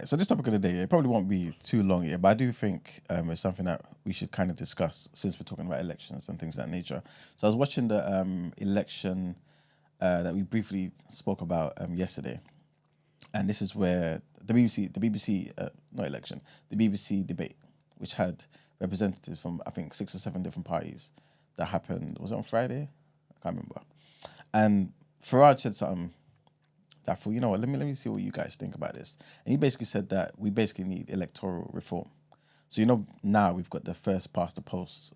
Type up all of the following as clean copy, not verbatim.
right, so this topic of the day, it probably won't be too long here, but I do think it's something that we should kind of discuss since we're talking about elections and things of that nature. So I was watching the election that we briefly spoke about yesterday, and this is where the BBC debate, which had representatives from I think 6 or 7 different parties, that happened. Was it on Friday? I can't remember. And Farage said something that I thought, you know what, let me see what you guys think about this. And he basically said that we basically need electoral reform. So, you know, now we've got the first past the post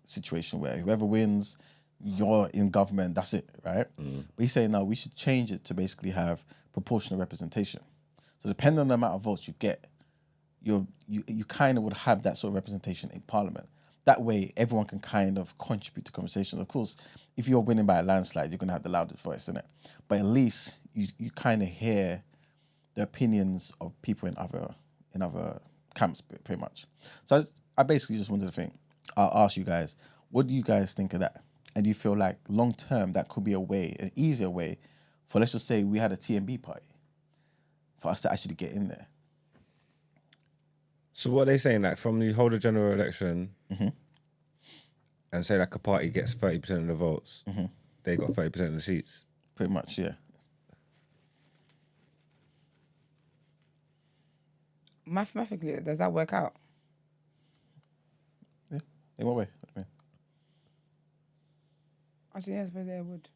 situation where whoever wins, you're in government, that's it, right? But he's saying now we should change it to basically have proportional representation. So depending on the amount of votes you get, you kind of would have that sort of representation in Parliament. That way, everyone can kind of contribute to conversations. Of course, if you're winning by a landslide, you're going to have the loudest voice, innit? But at least you kind of hear the opinions of people in other camps, pretty much. So I basically just wanted to think, I'll ask you guys, what do you guys think of that? And do you feel like long term that could be a way, an easier way, for let's just say we had a TMB party, for us to actually get in there? So what are they saying, like from the hold a general election and say like a party gets 30% of the votes, they got 30% of the seats? Pretty much, yeah. Mathematically, does that work out? Yeah. In what way? What do you mean? Actually, yeah, I suppose yeah, it would.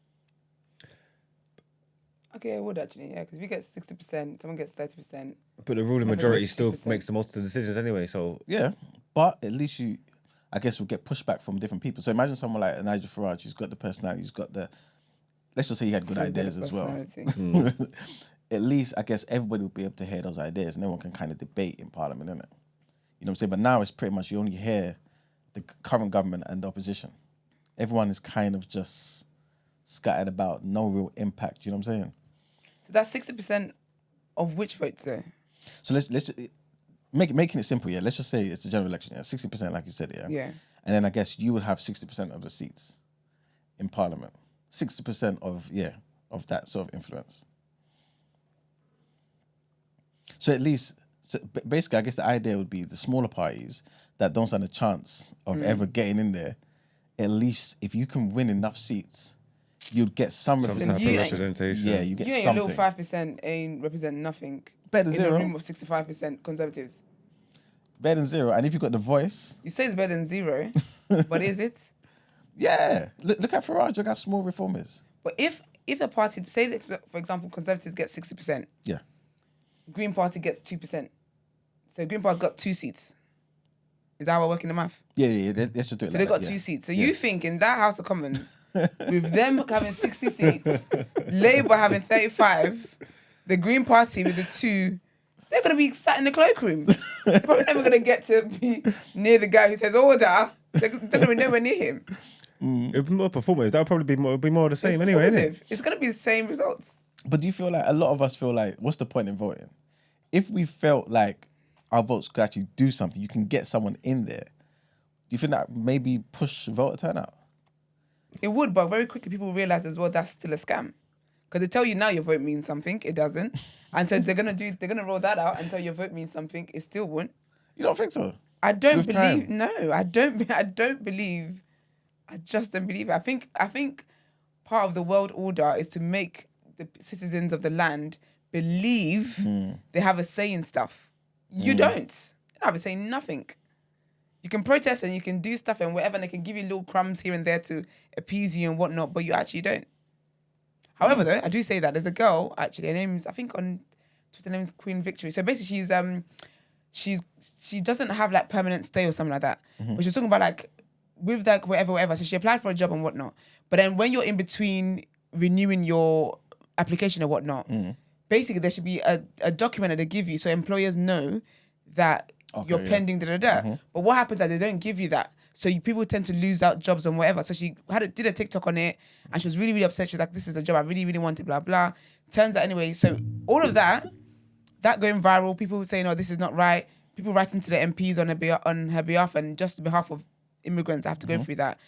Okay, it would actually, yeah, because if you get 60%, someone gets 30%. But the ruling Nothing majority gets still 60%. makes the most of the decisions anyway, so... Yeah, but at least I guess we'll get pushback from different people. So imagine someone like Nigel Farage, who's got the personality, who's got the... Let's just say he had good ideas as well. At least, I guess, everybody will be able to hear those ideas and everyone can kind of debate in Parliament, innit? You know what I'm saying? But now it's pretty much you only hear the current government and the opposition. Everyone is kind of just scattered about, no real impact, you know what I'm saying? So that's 60% of which votes, though? So let's just, making it simple, yeah. Let's just say it's a general election, yeah. 60%, like you said, yeah. Yeah. And then I guess you would have 60% of the seats in Parliament. 60% of that sort of influence. So at least, basically, I guess the idea would be the smaller parties that don't stand a chance of ever getting in there. At least if you can win enough seats, you'd get some representation. Yeah, you get You ain't something. your little 5% ain't represent nothing. Better than in zero. a room of 65% conservatives. Better than zero. And if you've got the voice, You say it's better than zero, but is it? yeah. Look at Farage. Look how small Reform is. But if a party, say that, for example, Conservatives get 60%, Yeah. Green Party gets 2%. So Green Party's got 2 seats. Is that how we're working the math? Yeah. Let's just do it. So like they got that, 2 yeah. seats. So you think in that House of Commons, with them having 60 seats, Labour having 35, the Green Party with the 2, they're going to be sat in the cloakroom. They're probably never going to get to be near the guy who says order. They're going to be nowhere near him. It would be more performative. That would probably be more of the same anyway, isn't it? It's going to be the same results. But do you feel like a lot of us feel like, what's the point in voting? If we felt like our votes could actually do something, you can get someone in there. Do you think that maybe push voter turnout? It would, but very quickly people realize as well that's still a scam. Because they tell you now your vote means something, it doesn't. And so they're gonna roll that out and tell your vote means something, it still won't. You don't think so? I don't With believe. time? No, I don't believe. I just don't believe it. I think part of the world order is to make the citizens of the land believe they have a say in stuff. You don't. You don't have a say in nothing. You can protest and you can do stuff and whatever, and they can give you little crumbs here and there to appease you and whatnot, but you actually don't. However, though, I do say that there's a girl actually. Her name's, I think on Twitter, her name's Queen Victory. So basically, she doesn't have like permanent stay or something like that. But she's talking about like with like whatever. So she applied for a job and whatnot. But then when you're in between renewing your application or whatnot, basically there should be a document that they give you so employers know that you're pending da-da-da. But what happens is that they don't give you that. So people tend to lose out jobs and whatever. So she did a TikTok on it and she was really, really upset. She was like, this is the job I really, really wanted, blah, blah. Turns out anyway, so all of that going viral, people saying, oh, this is not right. People writing to the MPs on her behalf and just on behalf of immigrants have to go through that.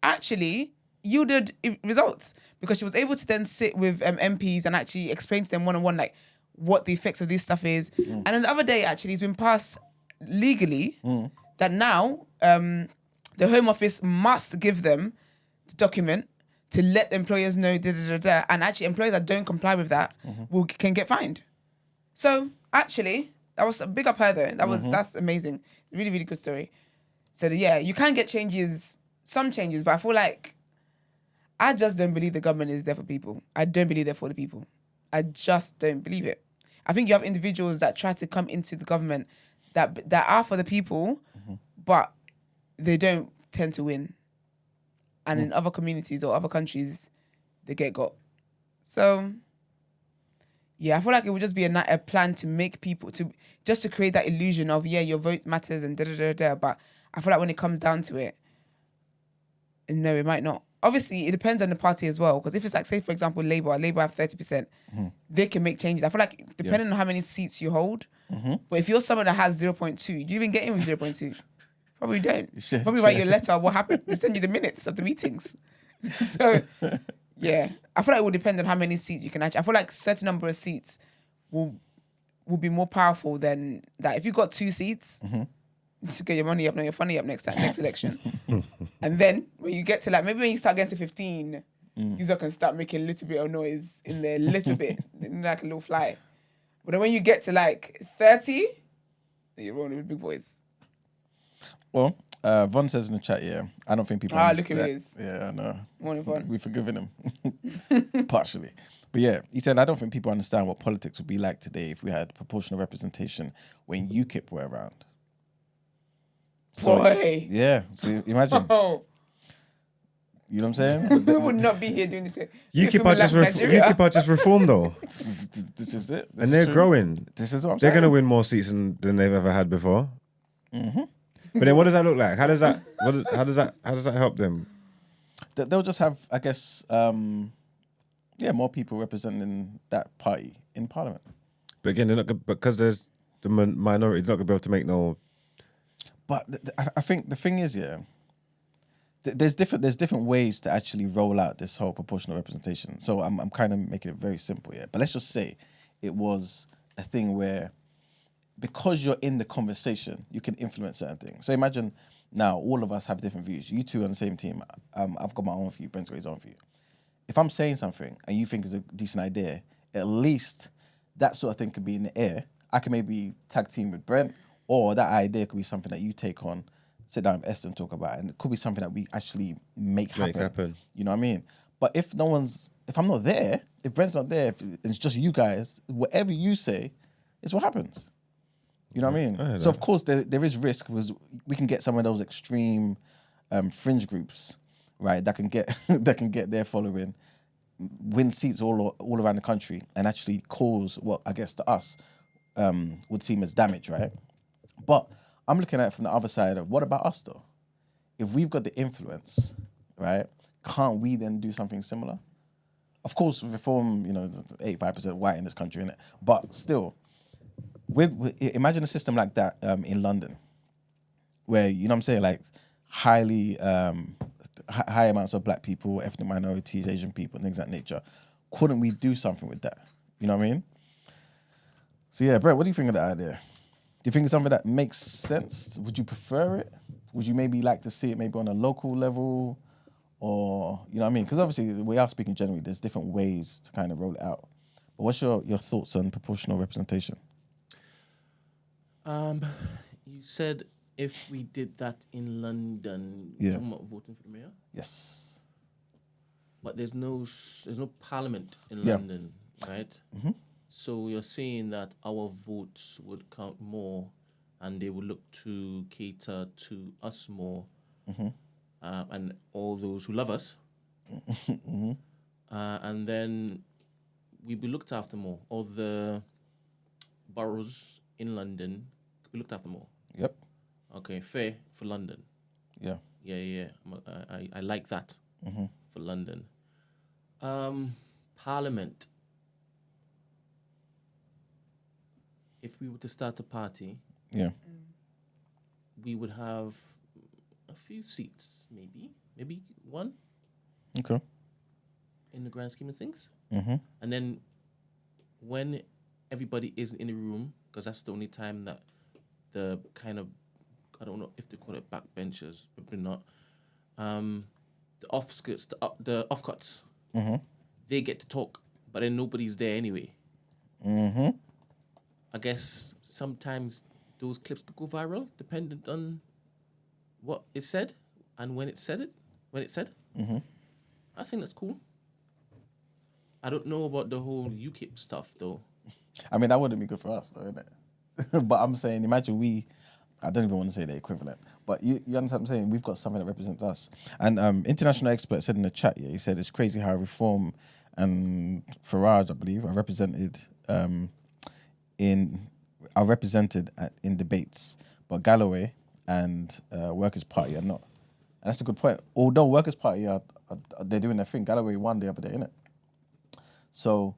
Actually yielded results because she was able to then sit with MPs and actually explain to them one-on-one, like, what the effects of this stuff is. And then the other day, actually, it's been passed legally that now the Home Office must give them the document to let employers know, and actually employers that don't comply with that can get fined. So actually, that was a big up her though. That's amazing. Really, really good story. So yeah, you can get some changes, but I feel like I just don't believe the government is there for people. I don't believe they're for the people. I just don't believe it. I think you have individuals that try to come into the government that are for the people, but they don't tend to win. And in other communities or other countries, they get got. So, yeah, I feel like it would just be a plan to make people, to create that illusion of, yeah, your vote matters and da-da-da-da. But I feel like when it comes down to it, no, it might not. Obviously, it depends on the party as well. Because if it's like, say, for example, Labour have 30%, they can make changes. I feel like depending on how many seats you hold, but if you're someone that has 0.2, do you even get in with 0.2? Probably don't. Probably write you a letter of what happened. They send you the minutes of the meetings. So, yeah. I feel like it will depend on how many seats you can actually. I feel like a certain number of seats will be more powerful than that. If you got 2 seats, just get your money up, now your funny up next election. And then when you get to maybe when you start getting to 15, you can start making a little bit of noise in there, a little bit, like a little fly. But then when you get to 30, you're rolling with big boys. Well, Von says in the chat, I don't think people look who it is. Yeah, I know. Morning, Von. We've forgiven him. Partially. But yeah, he said, I don't think people understand what politics would be like today if we had proportional representation when UKIP were around. So, Boy. Yeah, so imagine. Oh. You know what I'm saying? We would not be here doing this. UKIP are just reformed though. This is it. And they're growing. This is what I'm They're saying. going to win more seats than they've ever had before. But then what does that look like? How does that help them? They'll just have, I guess, more people representing that party in Parliament. But again, they're not because there's the minority. They're not going to be able to make no. But I think the thing is, there's different ways to actually roll out this whole proportional representation. So I'm kind of making it very simple, But let's just say it was a thing where, because you're in the conversation, you can influence certain things. So imagine now all of us have different views. You two on the same team. I've got my own view. Brent's got his own view. If I'm saying something and you think it's a decent idea, at least that sort of thing could be in the air. I can maybe tag team with Brent, or that idea could be something that you take on, sit down with Esther and talk about, and it could be something that we actually make happen. You know what I mean? But if I'm not there, if Brent's not there, if it's just you guys, whatever you say is what happens. You know what I mean? So of course there is risk, because we can get some of those extreme fringe groups, right? That can get their following, win seats all around the country, and actually cause what I guess to us would seem as damage, right? But I'm looking at it from the other side of, what about us though? If we've got the influence, right? Can't we then do something similar? Of course, reform, 85% white in this country, innit? But still. Imagine a system like that in London, where, you know what I'm saying, like highly high amounts of black people, ethnic minorities, Asian people, things of that nature. Couldn't we do something with that? You know what I mean? So yeah, Brett, what do you think of that idea? Do you think it's something that makes sense? Would you prefer it? Would you maybe like to see it maybe on a local level, or, you know what I mean? Because obviously we are speaking generally, there's different ways to kind of roll it out. But what's your thoughts on proportional representation? You said if we did that in London, Yeah. I'm not voting for the mayor. Yes. But there's no parliament in Yeah. London, right? Mm-hmm. So you're saying that our votes would count more, and they would look to cater to us more, and all those who love us, and then we'd be looked after more. All the boroughs in London could be looked after more. Yep. Okay, fair for London. Yeah. Yeah. I like that for London. Parliament. If we were to start a party, Yeah. we would have a few seats, maybe one Okay. in the grand scheme of things. Mm-hmm. And then when everybody isn't in the room, because that's the only time that the kind of, I don't know if they call it backbenchers, probably not. The offskirts, the offcuts, they get to talk, but then nobody's there anyway. I guess sometimes those clips could go viral, dependent on what is said and when it's said. I think that's cool. I don't know about the whole UKIP stuff though. I mean, that wouldn't be good for us, though, innit? But I'm saying, imagine I don't even want to say the equivalent, but you understand what I'm saying? We've got something that represents us. And international expert said in the chat, he said it's crazy how Reform and Farage, I believe, are represented in debates, but Galloway and Workers' Party are not. And that's a good point. Although Workers' Party they're doing their thing, Galloway won the other day, innit? So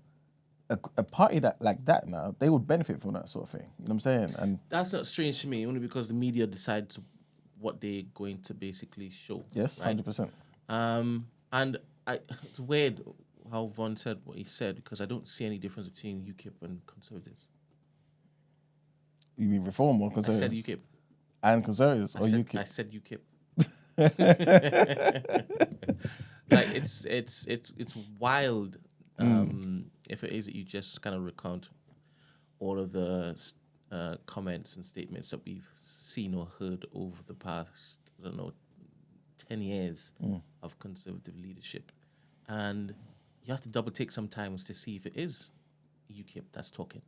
a party like that now, they would benefit from that sort of thing. You know what I'm saying? And that's not strange to me, only because the media decides what they're going to basically show. Yes, right? 100%. And it's weird how Von said what he said, because I don't see any difference between UKIP and Conservatives. You mean Reform or Conservatives? I said UKIP. And Conservatives UKIP? I said UKIP. Like it's wild. If it is that you just kind of recount all of the comments and statements that we've seen or heard over the past, 10 years of Conservative leadership, and you have to double take sometimes to see if it is UKIP that's talking.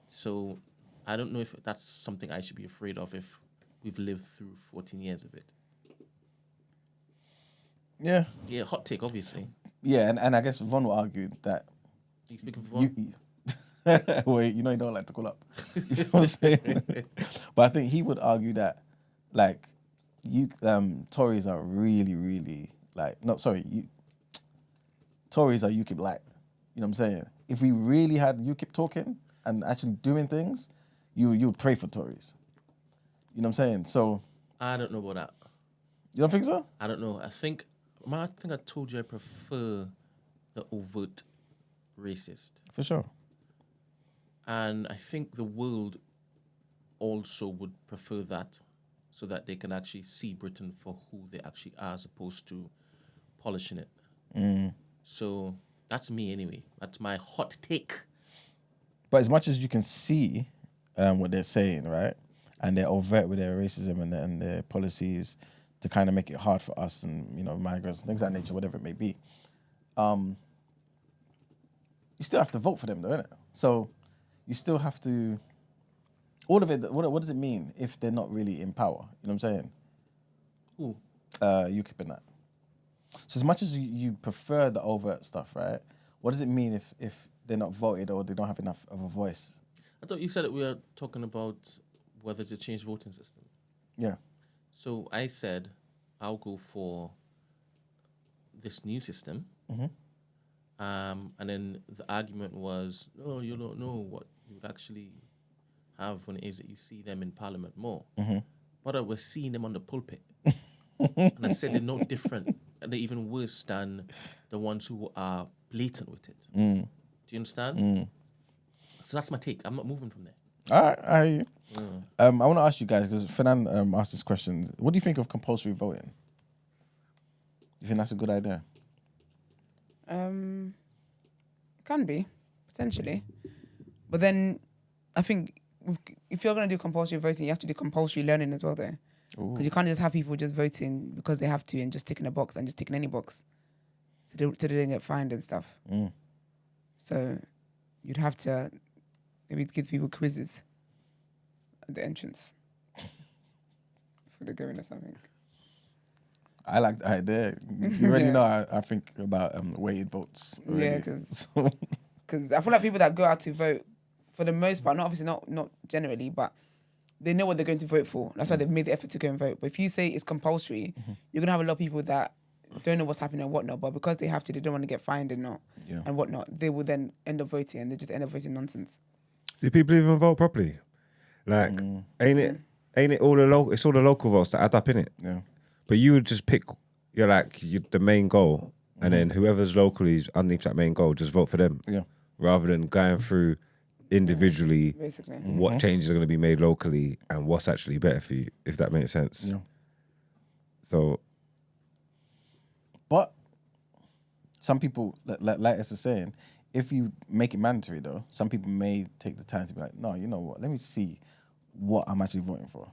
So I don't know if that's something I should be afraid of if we've lived through 14 years of it. Yeah. Yeah, hot take, obviously. Yeah, and I guess Von will argue that... You speaking for Von? Wait, you don't like to call up. You know what I'm saying? But I think he would argue that, like, Tories are really, really, Tories are UKIP light. You know what I'm saying? If we really had UKIP talking and actually doing things, you would pray for Tories. You know what I'm saying? So... I don't know about that. You don't think so? I don't know. I think I told you I prefer the overt racist. For sure. And I think the world also would prefer that, so that they can actually see Britain for who they actually are, as opposed to polishing it. So that's me anyway. That's my hot take. But as much as you can see what they're saying, right? And they're overt with their racism and their policies to kind of make it hard for us and, migrants, things of that nature, whatever it may be. You still have to vote for them, though, innit? So you still have to... All of it, what does it mean if they're not really in power? You know what I'm saying? Who? UKIP and that. So as much as you prefer the overt stuff, right? What does it mean if they're not voted or they don't have enough of a voice? I thought you said that we were talking about whether to change the voting system. Yeah. So I said I'll go for this new system. And then the argument was, no, you don't know what you would actually have when it is that you see them in Parliament more. But I was seeing them on the pulpit. And I said they're no different, and they're even worse than the ones who are blatant with it. Do you understand? So that's my take. I'm not moving from there. All right, I hear you. I want to ask you guys, because Fernand asked this question. What do you think of compulsory voting? You think that's a good idea? Can be, potentially. But then I think if you're going to do compulsory voting, you have to do compulsory learning as well there. Because you can't just have people just voting because they have to and just ticking a box and just ticking any box. So they don't get fined and stuff. So you'd have to maybe give people quizzes at the entrance for the going or something. I like the idea. You already know I think about weighted votes already. Yeah, because I feel like people that go out to vote, for the most part, not generally, but they know what they're going to vote for. That's why they've made the effort to go and vote. But if you say it's compulsory, you're going to have a lot of people that don't know what's happening and whatnot, but because they have to, they don't want to get fined and whatnot, they will then end up voting, and they just end up voting nonsense. Do people even vote properly? Like, ain't it all it's all the local votes that add up, innit? Yeah. But you would just pick the main goal, and then whoever's locally is underneath that main goal, just vote for them. Yeah. rather than going through individually Basically. what changes are going to be made locally and what's actually better for you, if that makes sense. Yeah. So, But some people, like Esther's saying, if you make it mandatory though, some people may take the time to be like, no, you know what? Let me see what I'm actually voting for.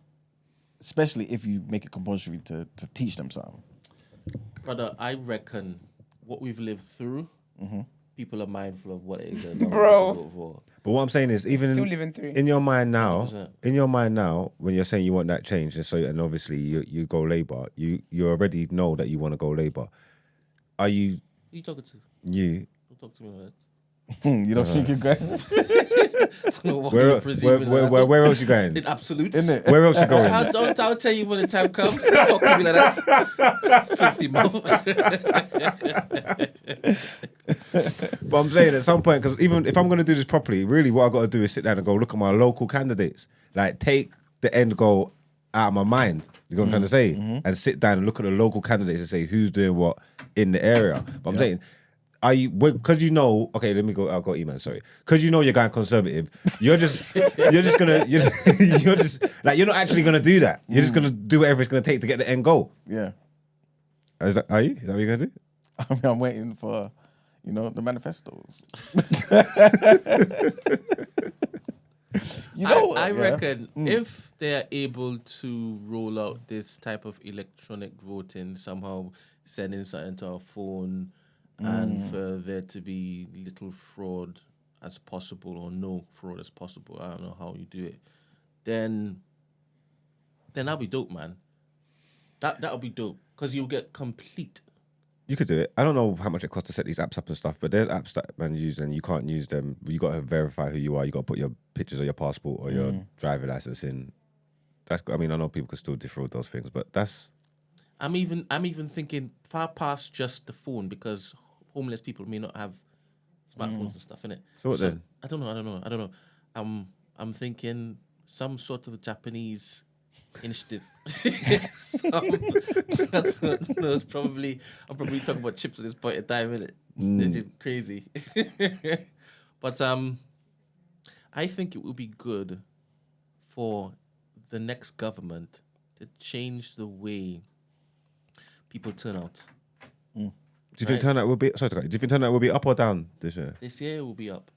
Especially if you make it compulsory to teach them something. But I reckon what we've lived through, people are mindful of what it is they're Bro. vote for. but what I'm saying is, even Still living through. in your mind now, 100%. when you're saying you want that change, and obviously you go Labour, you already know that you want to go Labour. Are you Who you talking to? you? Don't talk to me like You don't think you're going? that. Where else you going? In absolute. Isn't it? Where else you going? I'll tell you when the time comes. Don't talk to me like that. Filthy mouth. But I'm saying at some point, because even if I'm going to do this properly, really what I got to do is sit down and go look at my local candidates. Like, take the end goal out of my mind. You know what I'm trying to say? And sit down and look at the local candidates and say who's doing what in the area. But I'm saying, are you, because you know, okay, let me go, I'll go email, sorry. Because you know you're going conservative, you're just like, you're not actually going to do that. You're just going to do whatever it's going to take to get the end goal. Yeah. Are you? Is that what you're going to do? I mean, I'm waiting for, the manifestos. I reckon if they're able to roll out this type of electronic voting, somehow sending something to our phone, and for there to be little fraud as possible or no fraud as possible, I don't know how you do it, then that'll be dope, man. That'll be dope because you'll get complete. You could do it. I don't know how much it costs to set these apps up and stuff, but there's apps that man use and you can't use them. You got to verify who you are. You got to put your pictures of your passport or your driving license in. I know people can still defraud those things, but that's. I'm even thinking far past just the phone because homeless people may not have smartphones and stuff in it. So what then? I don't know. I'm thinking some sort of Japanese initiative. It's probably I'm probably talking about chips at this point in time, innit? It's just crazy. But I think it would be good for the next government to change the way people turn out. Do you think turnout will be? Sorry, do you think turnout will be up or down this year? This year it will be up.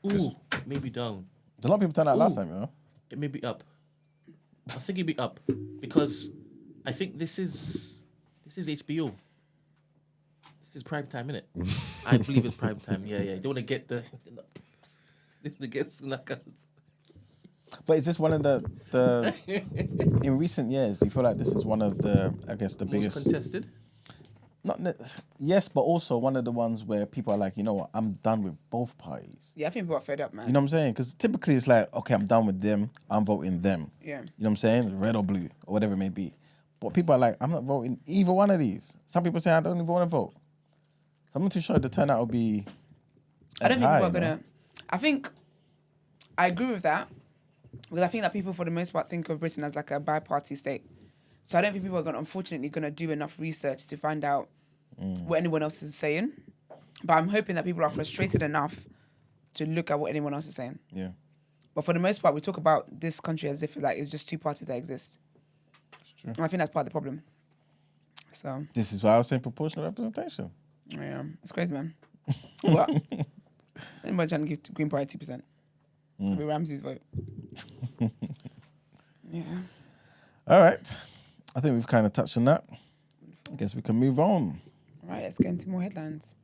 Ooh, maybe down. A lot of people turned out last time, It may be up. I think it'd be up because I think this is HBO. This is prime time, innit? I believe it's prime time. Yeah. You don't want to get the knockouts. But is this one of the in recent years? Do you feel like this is one of the Most biggest contested? Yes, but also one of the ones where people are like, you know what, I'm done with both parties. Yeah, I think people are fed up, man. You know what I'm saying? Because typically it's like, okay, I'm done with them, I'm voting them. Yeah. You know what I'm saying? Red or blue or whatever it may be. But people are like, I'm not voting either one of these. Some people say I don't even want to vote. So I'm not too sure the turnout will be. I don't think high, people are gonna. I think I agree with that because I think that people, for the most part, think of Britain as like a bi-party state. So I don't think people are unfortunately going to do enough research to find out what anyone else is saying. But I'm hoping that people are frustrated enough to look at what anyone else is saying. Yeah. But for the most part, we talk about this country as if like it's just two parties that exist. It's true. And I think that's part of the problem. So This is why I was saying proportional representation. yeah, it's crazy, man. What? Anybody trying to give Green Party 2%? It'll be Ramsey's vote. Yeah. All right. I think we've kind of touched on that. I guess we can move on. All right, let's get into more headlines.